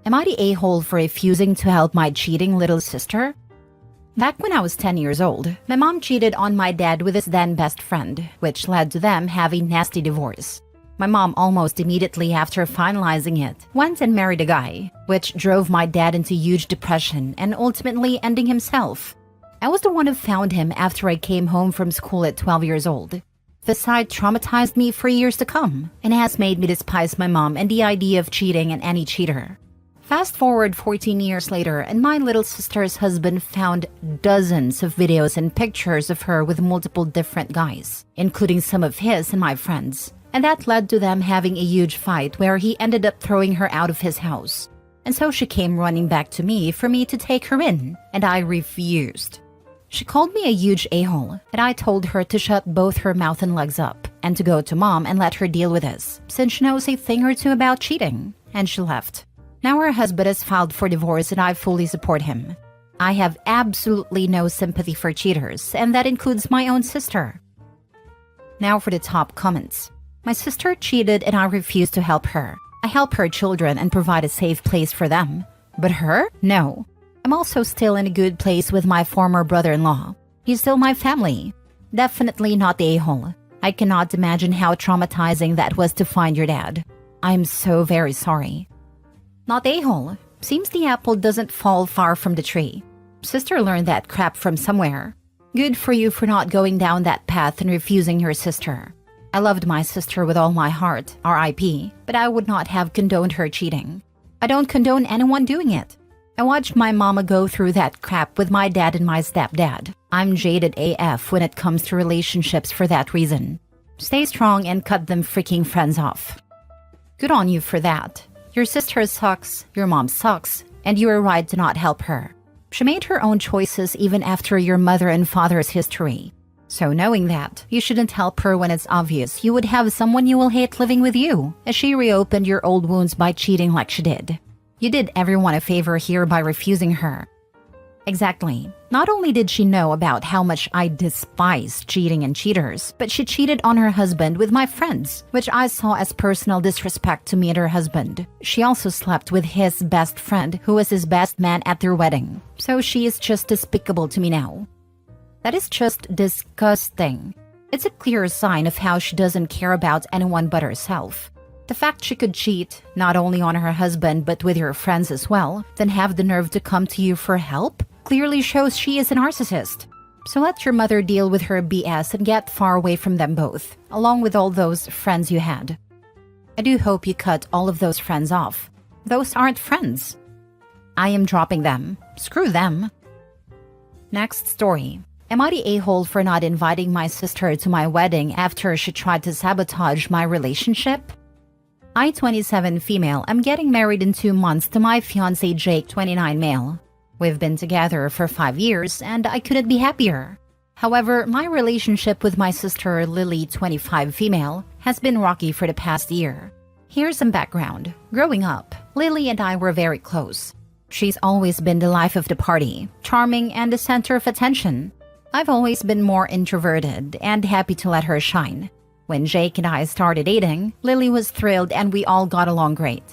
Am I the a-hole for refusing to help my cheating little sister? Back when I was 10 years old, my mom cheated on my dad with his then best friend, which led to them having a nasty divorce. My mom almost immediately after finalizing it went and married a guy, which drove my dad into huge depression and ultimately ending himself. I was the one who found him after I came home from school at 12 years old. The sight traumatized me for years to come and has made me despise my mom and the idea of cheating and any cheater. Fast forward 14 years later, and my little sister's husband found dozens of videos and pictures of her with multiple different guys, including some of his and my friends. And that led to them having a huge fight where he ended up throwing her out of his house. And so she came running back to me for me to take her in, and I refused. She called me a huge a-hole, and I told her to shut both her mouth and legs up and to go to mom and let her deal with this, since she knows a thing or two about cheating. And she left. Now her husband has filed for divorce and I fully support him. I have absolutely no sympathy for cheaters, and that includes my own sister. Now for the top comments. My sister cheated and I refuse to help her. I help her children and provide a safe place for them. But her? No. I'm also still in a good place with my former brother-in-law. He's still my family. Definitely not the a-hole. I cannot imagine how traumatizing that was to find your dad. I'm so very sorry. Not a-hole. Seems the apple doesn't fall far from the tree. Sister learned that crap from somewhere. Good for you for not going down that path and refusing your sister. I loved my sister with all my heart, R.I.P., but I would not have condoned her cheating. I don't condone anyone doing it. I watched my mama go through that crap with my dad and my stepdad. I'm jaded AF when it comes to relationships for that reason. Stay strong and cut them freaking friends off. Good on you for that. Your sister sucks, your mom sucks, and you are right to not help her. She made her own choices even after your mother and father's history. So knowing that, you shouldn't help her when it's obvious you would have someone you will hate living with you, as she reopened your old wounds by cheating like she did. You did everyone a favor here by refusing her. Exactly. Not only did she know about how much I despise cheating and cheaters, but she cheated on her husband with my friends, which I saw as personal disrespect to me and her husband. She also slept with his best friend, who was his best man at their wedding. So she is just despicable to me now. That is just disgusting. It's a clear sign of how she doesn't care about anyone but herself. The fact she could cheat, not only on her husband but with your friends as well, then have the nerve to come to you for help, clearly shows she is a narcissist. So let your mother deal with her BS and get far away from them both, along with all those friends you had. I do hope you cut all of those friends off. Those aren't friends. I am dropping them. Screw them. Next story. Am I the a-hole for not inviting my sister to my wedding after she tried to sabotage my relationship? I, 27 female, am getting married in 2 months to my fiancé Jake, 29 male. We've been together for 5 years and I couldn't be happier. However, my relationship with my sister Lily, 25 female, has been rocky for the past year. Here's some background. Growing up, Lily and I were very close. She's always been the life of the party, charming and the center of attention. I've always been more introverted and happy to let her shine. When Jake and I started dating, Lily was thrilled and we all got along great.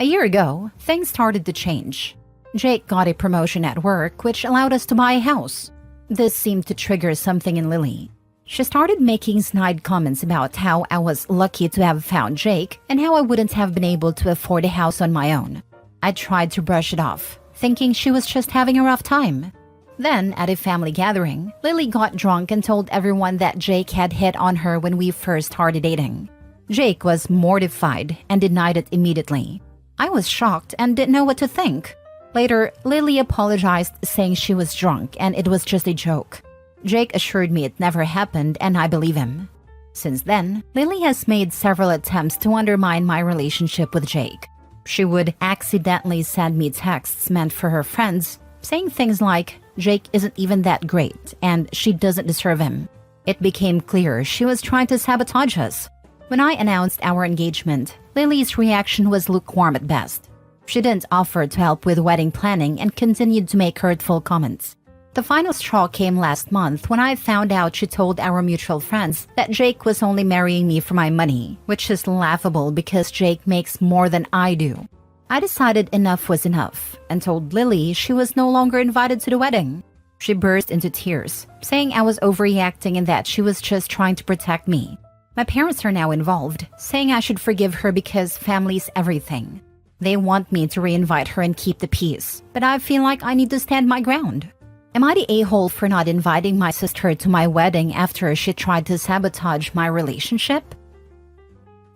A year ago, things started to change. Jake got a promotion at work, which allowed us to buy a house. This seemed to trigger something in Lily. She started making snide comments about how I was lucky to have found Jake and how I wouldn't have been able to afford a house on my own. I tried to brush it off, thinking she was just having a rough time. Then, at a family gathering, Lily got drunk and told everyone that Jake had hit on her when we first started dating. Jake was mortified and denied it immediately. I was shocked and didn't know what to think. Later, Lily apologized, saying she was drunk and it was just a joke. Jake assured me it never happened and I believe him. Since then, Lily has made several attempts to undermine my relationship with Jake. She would accidentally send me texts meant for her friends, saying things like, Jake isn't even that great, and she doesn't deserve him. It became clear she was trying to sabotage us. When I announced our engagement, Lily's reaction was lukewarm at best. She didn't offer to help with wedding planning and continued to make hurtful comments. The final straw came last month when I found out she told our mutual friends that Jake was only marrying me for my money, which is laughable because Jake makes more than I do. I decided enough was enough and told Lily she was no longer invited to the wedding. She burst into tears, saying I was overreacting and that she was just trying to protect me. My parents are now involved, saying I should forgive her because family's everything. They want me to reinvite her and keep the peace, but I feel like I need to stand my ground. Am I the a-hole for not inviting my sister to my wedding after she tried to sabotage my relationship?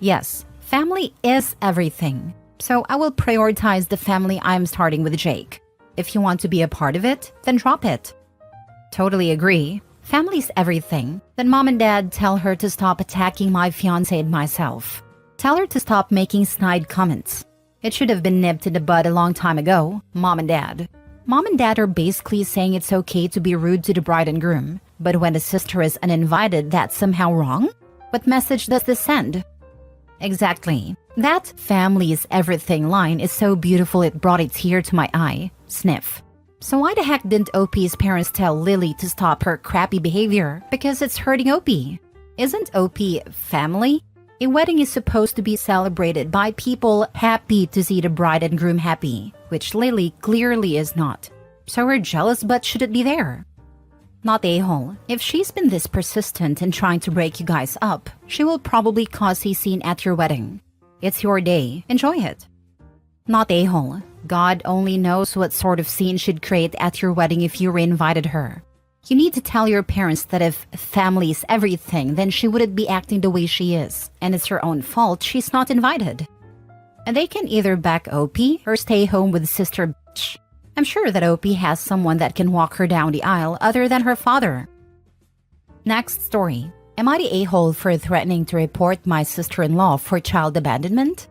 Yes, family is everything. So I will prioritize the family I'm starting with Jake. If you want to be a part of it, then drop it. Totally agree. Family's everything. Then mom and dad tell her to stop attacking my fiancé and myself. Tell her to stop making snide comments. It should have been nipped in the bud a long time ago, mom and dad. Mom and dad are basically saying it's okay to be rude to the bride and groom, but when the sister is uninvited, that's somehow wrong? What message does this send? Exactly. That family is everything line is so beautiful it brought a tear to my eye. Sniff. So why the heck didn't OP's parents tell Lily to stop her crappy behavior? Because it's hurting OP. Isn't OP family? A wedding is supposed to be celebrated by people happy to see the bride and groom happy, which Lily clearly is not. So her jealous butt shouldn't be there. Not a-hole. If she's been this persistent in trying to break you guys up, she will probably cause a scene at your wedding. It's your day. Enjoy it. Not a-hole. God only knows what sort of scene she'd create at your wedding if you reinvited her. You need to tell your parents that if family's everything, then she wouldn't be acting the way she is, and it's her own fault she's not invited. And they can either back OP or stay home with sister bitch. I'm sure that OP has someone that can walk her down the aisle other than her father. Next story. Am I the a-hole for threatening to report my sister-in-law for child abandonment?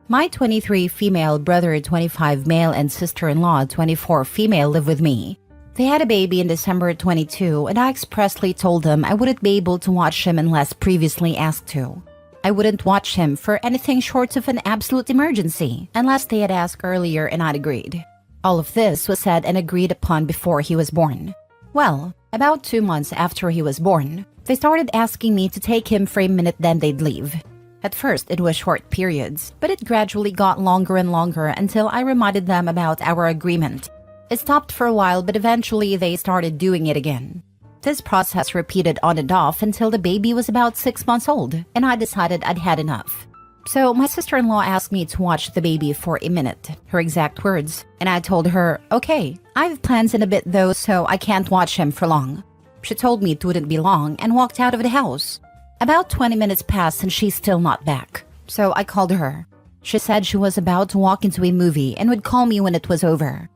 My 23 female brother, 25 male, and sister-in-law, 24 female, live with me. They had a baby in December 22, and I expressly told them I wouldn't be able to watch him unless previously asked to. I wouldn't watch him for anything short of an absolute emergency, unless they had asked earlier and I'd agreed. All of this was said and agreed upon before he was born. Well, about 2 months after he was born, they started asking me to take him for a minute, then they'd leave. At first, it was short periods, but it gradually got longer and longer until I reminded them about our agreement. It stopped for a while, but eventually they started doing it again. This process repeated on and off until the baby was about 6 months old, and I decided I'd had enough. So my sister-in-law asked me to watch the baby for a minute, her exact words, and I told her, okay, I have plans in a bit though, so I can't watch him for long. She told me it wouldn't be long and walked out of the house. About 20 minutes passed and she's still not back, so I called her. She said she was about to walk into a movie and would call me when it was over.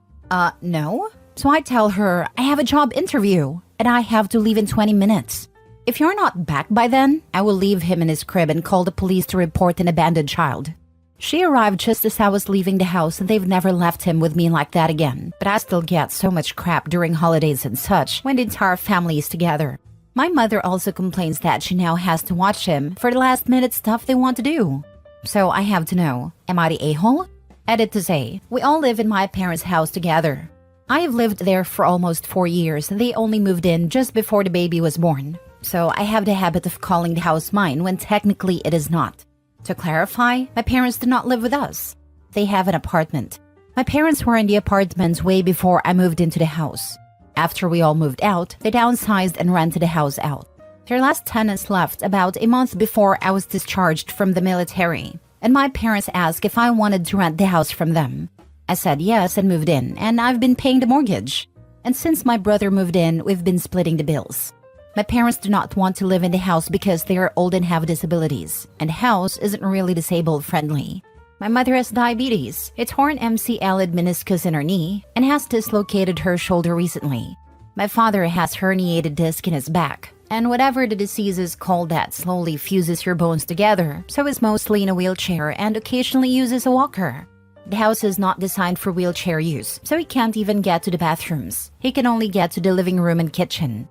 No? So I tell her, I have a job interview, and I have to leave in 20 minutes. If you're not back by then, I will leave him in his crib and call the police to report an abandoned child. She arrived just as I was leaving the house, and they've never left him with me like that again. But I still get so much crap during holidays and such when the entire family is together. My mother also complains that she now has to watch him for the last-minute stuff they want to do. So I have to know, am I the a-hole? Edit to say, we all live in my parents' house together. I have lived there for almost 4 years, and they only moved in just before the baby was born. So I have the habit of calling the house mine when technically it is not. To clarify, my parents do not live with us. They have an apartment. My parents were in the apartment way before I moved into the house. After we all moved out, they downsized and rented the house out. Their last tenants left about a month before I was discharged from the military, and my parents asked if I wanted to rent the house from them. I said yes and moved in, and I've been paying the mortgage. And since my brother moved in, we've been splitting the bills. My parents do not want to live in the house because they are old and have disabilities, and the house isn't really disabled friendly. My mother has diabetes, a torn MCL meniscus in her knee, and has dislocated her shoulder recently. My father has herniated disc in his back, and whatever the disease is called that slowly fuses your bones together, so is mostly in a wheelchair and occasionally uses a walker. The house is not designed for wheelchair use, so he can't even get to the bathrooms. He can only get to the living room and kitchen.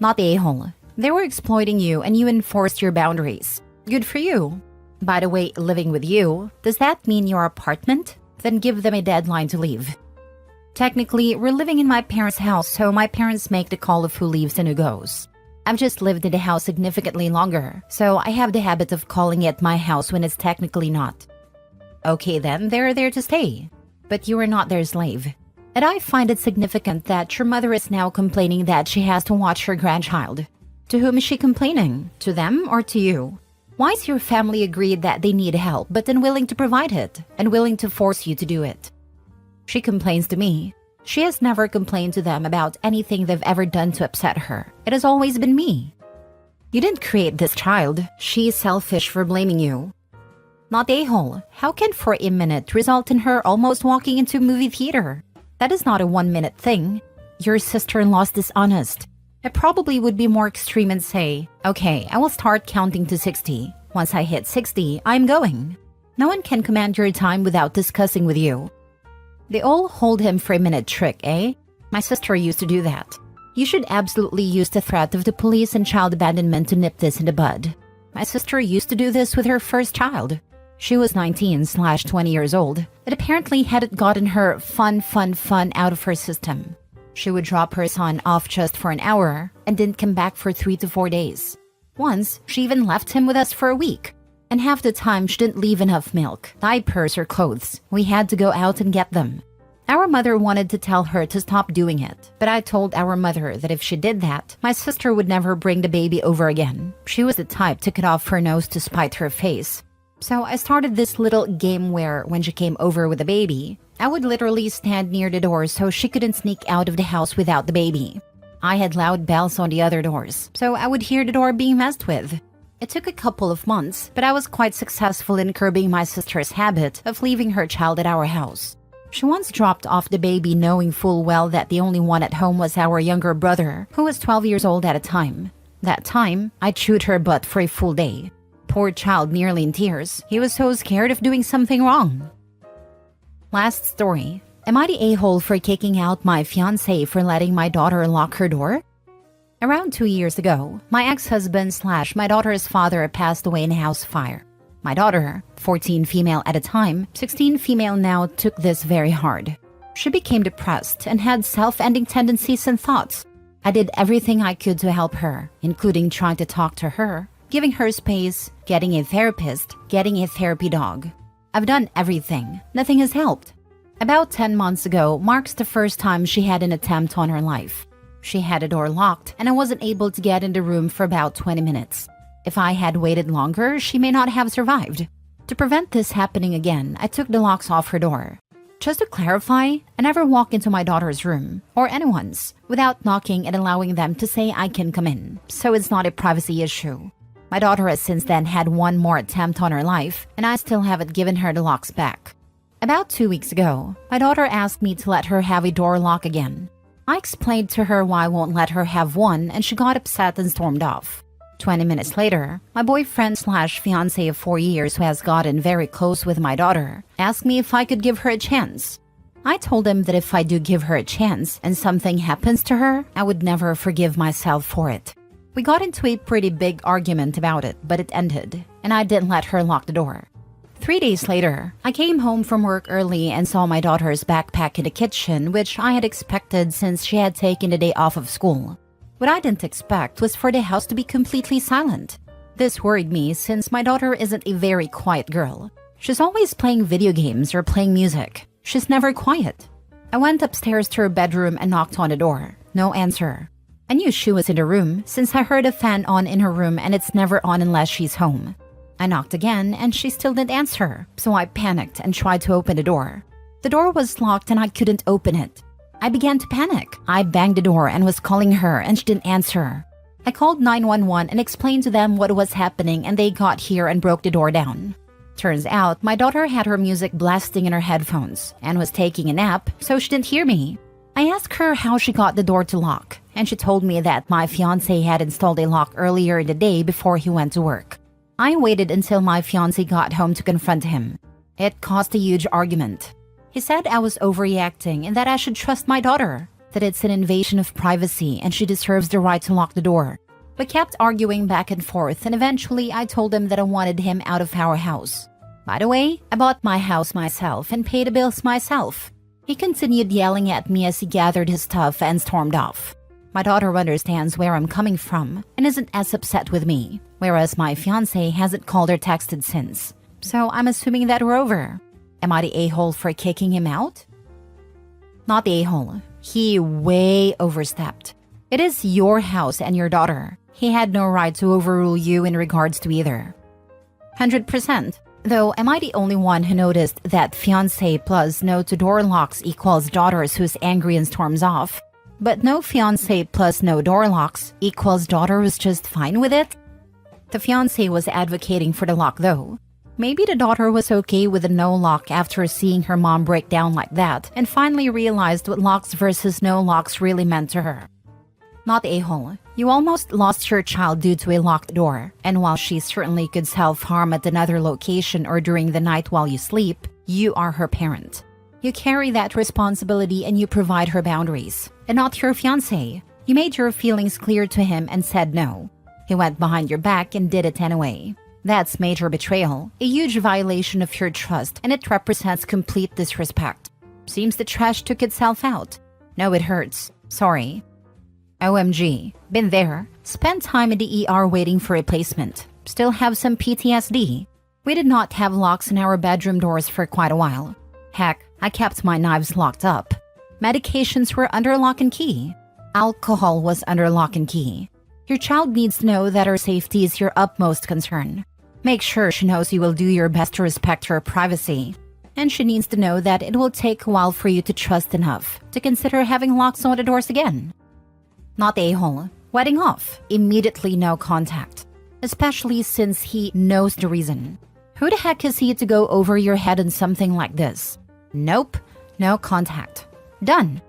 Not the a-hole. They were exploiting you and you enforced your boundaries. Good for you. By the way, living with you, does that mean your apartment? Then give them a deadline to leave. Technically, we're living in my parents' house, so my parents make the call of who leaves and who goes. I've just lived in the house significantly longer, so I have the habit of calling it my house when it's technically not. Okay then, they're there to stay. But you are not their slave. And I find it significant that your mother is now complaining that she has to watch her grandchild. To whom is she complaining? To them or to you? Why is your family agreed that they need help but unwilling to provide it and willing to force you to do it? She complains to me. She has never complained to them about anything they've ever done to upset her. It has always been me. You didn't create this child. She is selfish for blaming you. Not a-hole. How can for a minute result in her almost walking into a movie theater? That is not a 1-minute thing. Your sister-in-law's dishonest. It probably would be more extreme and say, okay, I will start counting to 60. Once I hit 60, I'm going. No one can command your time without discussing with you. They all hold him for a minute trick, eh? My sister used to do that. You should absolutely use the threat of the police and child abandonment to nip this in the bud. My sister used to do this with her first child. She was 19/20 years old. It apparently hadn't gotten her fun out of her system. She would drop her son off just for an hour and didn't come back for 3 to 4 days. Once, she even left him with us for a week. And half the time she didn't leave enough milk, diapers, or clothes. We had to go out and get them. Our mother wanted to tell her to stop doing it, but I told our mother that if she did that, my sister would never bring the baby over again. She was the type to cut off her nose to spite her face. So I started this little game where, when she came over with the baby, I would literally stand near the door so she couldn't sneak out of the house without the baby. I had loud bells on the other doors, so I would hear the door being messed with. It took a couple of months, but I was quite successful in curbing my sister's habit of leaving her child at our house. She once dropped off the baby knowing full well that the only one at home was our younger brother, who was 12 years old at the time. That time, I chewed her butt for a full day. Poor child nearly in tears. He was so scared of doing something wrong. Last story. Am I the a-hole for kicking out my fiancé for letting my daughter lock her door? Around 2 years ago, my ex-husband/my daughter's father passed away in a house fire. My daughter, 14 female at the time, 16 female now, took this very hard. She became depressed and had self-ending tendencies and thoughts. I did everything I could to help her, including trying to talk to her, giving her space, getting a therapist, getting a therapy dog. I've done everything. Nothing has helped. About 10 months ago marks the first time she had an attempt on her life. She had a door locked, and I wasn't able to get in the room for about 20 minutes. If I had waited longer, she may not have survived. To prevent this happening again, I took the locks off her door. Just to clarify, I never walk into my daughter's room, or anyone's, without knocking and allowing them to say I can come in, so it's not a privacy issue. My daughter has since then had one more attempt on her life, and I still haven't given her the locks back. About 2 weeks ago, my daughter asked me to let her have a door lock again. I explained to her why I won't let her have one, and she got upset and stormed off. 20 minutes later, my boyfriend/fiancé of 4 years, who has gotten very close with my daughter, asked me if I could give her a chance. I told him that if I do give her a chance and something happens to her, I would never forgive myself for it. We got into a pretty big argument about it, but it ended, and I didn't let her lock the door. 3 days later, I came home from work early and saw my daughter's backpack in the kitchen, which I had expected since she had taken the day off of school. What I didn't expect was for the house to be completely silent. This worried me since my daughter isn't a very quiet girl. She's always playing video games or playing music. She's never quiet. I went upstairs to her bedroom and knocked on the door. No answer. I knew she was in the room since I heard a fan on in her room, and it's never on unless she's home. I knocked again and she still didn't answer, so I panicked and tried to open the door. The door was locked and I couldn't open it. I began to panic. I banged the door and was calling her, and she didn't answer. I called 911 and explained to them what was happening, and they got here and broke the door down. Turns out, my daughter had her music blasting in her headphones and was taking a nap, so she didn't hear me. I asked her how she got the door to lock, and she told me that my fiancé had installed a lock earlier in the day before he went to work. I waited until my fiancé got home to confront him. It caused a huge argument. He said I was overreacting and that I should trust my daughter, that it's an invasion of privacy and she deserves the right to lock the door. We kept arguing back and forth, and eventually I told him that I wanted him out of our house. By the way, I bought my house myself and paid the bills myself. He continued yelling at me as he gathered his stuff and stormed off. My daughter understands where I'm coming from and isn't as upset with me, whereas my fiancé hasn't called or texted since. So I'm assuming that we're over. Am I the a-hole for kicking him out? Not the a-hole. He way overstepped. It is your house and your daughter. He had no right to overrule you in regards to either. 100%. Though, am I the only one who noticed that fiancé plus no to door locks equals daughters who's angry and storms off, but no fiancé plus no door locks equals daughter who's just fine with it? The fiancé was advocating for the lock though. Maybe the daughter was okay with the no lock after seeing her mom break down like that and finally realized what locks versus no locks really meant to her. Not the a-hole. You almost lost your child due to a locked door, and while she certainly could self-harm at another location or during the night while you sleep, you are her parent. You carry that responsibility and you provide her boundaries, and not your fiancé. You made your feelings clear to him and said no. He went behind your back and did it anyway. That's major betrayal, a huge violation of your trust, and it represents complete disrespect. Seems the trash took itself out. No, it hurts. Sorry. OMG. Been there. Spent time in the ER waiting for replacement. Still have some PTSD. We did not have locks in our bedroom doors for quite a while. Heck, I kept my knives locked up. Medications were under lock and key. Alcohol was under lock and key. Your child needs to know that her safety is your utmost concern. Make sure she knows you will do your best to respect her privacy. And she needs to know that it will take a while for you to trust enough to consider having locks on the doors again. Not the a-hole. Wedding off. Immediately no contact. Especially since he knows the reason. Who the heck is he to go over your head on something like this? Nope. No contact. Done.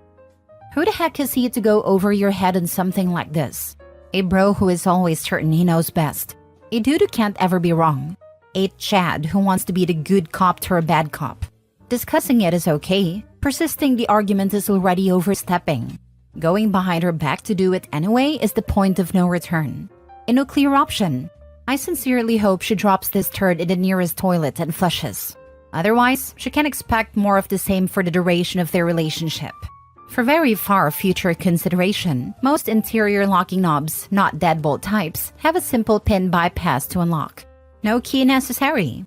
Who the heck is he to go over your head on something like this? A bro who is always certain he knows best. A dude who can't ever be wrong. A Chad who wants to be the good cop to a bad cop. Discussing it is okay. Persisting the argument is already overstepping. Going behind her back to do it anyway is the point of no return. A nuclear option. I sincerely hope she drops this turd in the nearest toilet and flushes. Otherwise, she can expect more of the same for the duration of their relationship. For very far future consideration, most interior locking knobs, not deadbolt types, have a simple pin bypass to unlock. No key necessary.